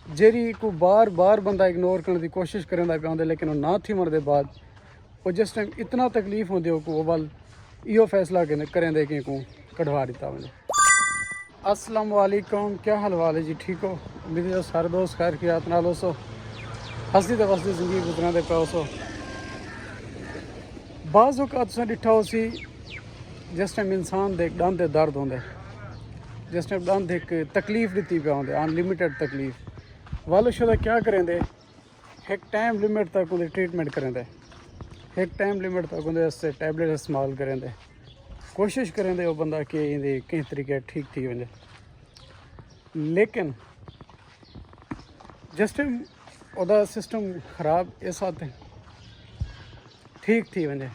Jerry को बार बार बंदा ignore करने की कोशिश करता पे आते, लेकिन वो ना थिमण के बाद वो जिस टाइम इतना तकलीफ़ होती हो वो वल यो फैसला करें दे कि को कढ़वा दिता वजे। अस्सलाम वालेकुम, क्या हाल वाल है जी? ठीक हो? उम्मीद है सारे दोस्त खैर की याद नाल सो हंसदी तो वसदी जिंदगी गुजरा दे पे सो। बाज़ औकात तुसें डिठा हो सी जिस टाइम इंसान दे दंद दे दर्द होंदे, जिस टाइम दंद एक तकलीफ़ दी पे आते अनलिमिटेड तकलीफ़ वाल शुदा क्या करें दे, एक टाइम लिमिट तक उन्हें ट्रीटमेंट करें दे, एक टाइम लिमिट तक उन्हें उससे टैबलेट इस्तेमाल करें दे, कोशिश करें दे वो बंदा कि कई तरीके ठीक थी वजे। लेकिन जिस टाइम वह सिस्टम ख़राब इस हद ठीक थी वजे,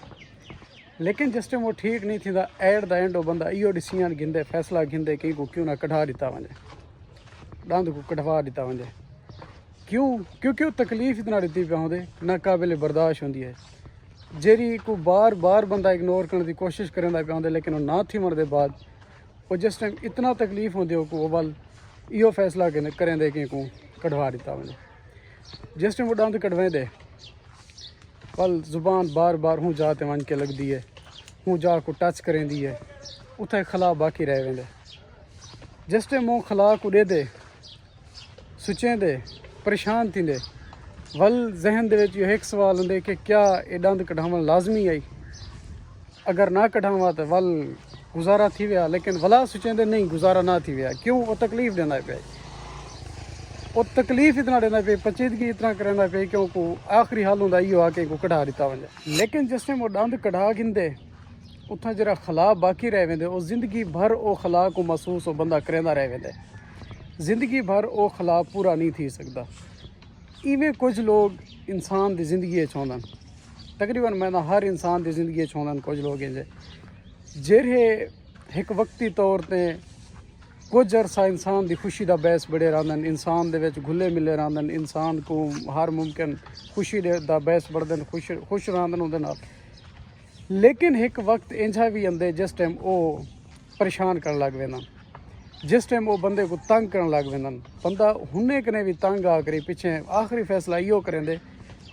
लेकिन जिस टाइम वो ठीक नहीं थी एट द एंड वो बंदा इो डिसीजन गिंदे, फैसला गिंदे कि को क्यों ना कढ़ा दिता वजे, दंद को कढ़वा दिता वजे। क्यों? क्योंकि वो तकलीफ़ इतना दी पे आते ना काबिल बर्दाश्त होती है, जेरी को बार बार बंदा इग्नोर करने की कोशिश करता पे आते, लेकिन वो ना थिमण के बाद वो जिस टाइम इतना तकलीफ़ होती हो वो वल यो फैसला करें दे कि को कढ़वा दिता वजे। जिस टाइम वो दंद कढ़वे दे वल जुबान बार बार हूँ जाते वन के लगती है, हूँ जा को टच करें दी है, उथे खला बाकी रह वेंदे। जिस टाइम वो खला को दे दे सुचें दे परेशान थी वल जहन दे विच एक सवाल होंगे कि क्या ये दंद कढ़ावन लाजमी आई, अगर ना कढ़ावा तो वल गुजारा थी वया, लेकिन वला सोचें दे नहीं गुजारा ना थी वया। क्यों? वो तकलीफ़ देना पे, वो तकलीफ़ इतना देना पे, पचीदगी इतना करना पे क्योंकि आखिरी हाल होंगे इो आके को कढ़ा दिता वजे। लेकिन जिस टाइम वो दंद कढ़ा गिंदे उतना जरा खला बाकी रह वेंदे, वो जिंदगी भर वो खला को महसूस वो बंदा करेंदा रह वेंदे, जिंदगी भर वो खला पूरा नहीं थी सकता। इवें कुछ लोग इंसान की जिंदगी चाहते, तकरीबन मैं हर इंसान की जिंदगी चाहते कुछ लोग जेरे एक वक्ती तौर पर कुछ अरसा इंसान की खुशी का बहस बड़े रहते, इंसान के घुले मिले रहते, इंसान को हर मुमकिन खुशी का बहस बढ़ते, खुश रहते उहदे। लेकिन एक वक्त इंजा भी आंदे जिस टाइम वो परेशान कर लग वेंदा, जिस टाइम वो बंदे को तंग कर लग वेंदन, बंदा हुने कने भी तंग आ करी पिछे आखिरी फैसला इो करें दे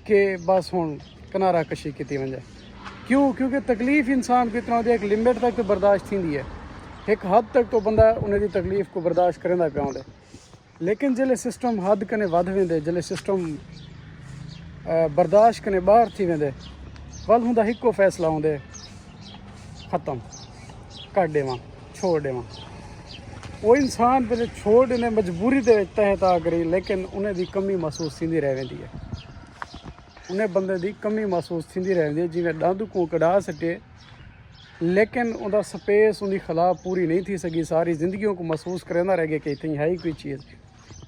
कि बस हुण किनारा कशी की वजे। क्यों? क्योंकि तकलीफ़ इंसान को इतना होती है एक लिमिट तक तो बर्दाश्त थी है, एक हद तक तो बंदा उन्हें तकलीफ़ को बर्दाश्त करेंदा पे आते। लेकिन जिले सिस्टम हद कने वध वेंदे, जिले सिस्टम बर्दाश्त कने बाहर थी वेंदे वल हुंदा हिको फैसला होंदे ख़त्म कट देव छोड़ देव। वो इंसान पहले छोड़ देने मजबूरी के तहत आ करी, लेकिन उन्हें दी कमी महसूस थी रह वेंदी है, उन्हें बंदे की कमी महसूस थी रह वेंदी है। जिवें दंद को कढ़ा सटे लेकिन उनका स्पेस उनकी खला पूरी नहीं थी सकी, सारी जिंदगियों को महसूस करेंदा रह गया कि इतनी है ही कोई चीज़,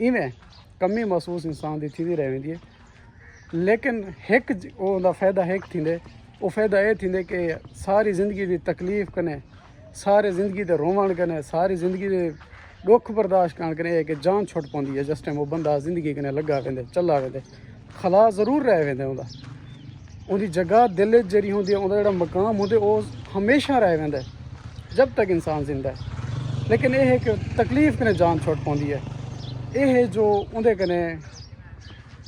इवें कमी महसूस इंसान की थी रह वेंदी है। लेकिन एक वो फ़ायदा एक थींदे, वो फ़ायदा ये थींदे कि सारी ज़िंदगी की तकलीफ़ कने, सारी ज़िंदगी के रोवण कने, सारी ज़िंदगी के दुख बर्दाश्त करने कने कि जान छुट पाती है। जिस टाइम वो बंदा ज़िंदगी कने लगा वेंदे चला वेंदे, खला ज़रूर रह वेंदे, उनकी जगह दिल जरी होंदी, उनका जो मकाम होंदे वो हमेशा रह वेंदे जब तक इंसान जिंदा है। लेकिन यह है कि तकलीफ़ कने जान छुट पाती है, यह है जो उनके कने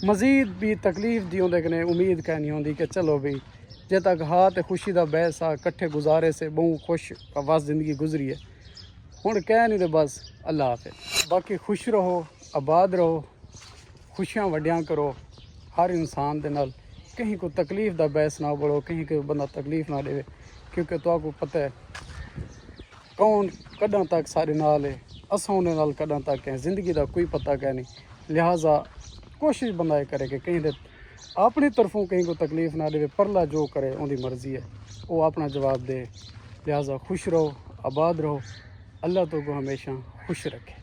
मज़ीद भी तकलीफ़ दी उनके कने उम्मीद कह नहीं होंदी कि चलो भाई जे तक हाँ तो खुशी का बहस आ कट्ठे गुजारे से बहु खुश आवाज़ ज़िंदगी गुजरी है, हुण कह नहीं तो बस अल्लाह हाफ़िज़। बाकी खुश रहो, आबाद रहो, खुशियाँ वड्डियां करो, हर इंसान दे नाल कहीं को तकलीफ़ का बहस ना बढ़ो, कहीं को बंदा तकलीफ़ ना दे, क्योंकि तुहानू पता है कौन कदों तक सारे नाल है, असां उन्हें नाल कदों तक है, ज़िंदगी का कोई पता कह नहीं। लिहाजा कोशिश बंदा ये करे कि कहीं दे अपनी तरफों कहीं को तकलीफ़ ना दे, परला जो करे उनकी मर्ज़ी है, वो अपना जवाब दे। लिहाजा खुश रहो, आबाद रहो, अल्लाह तो को हमेशा खुश रखे।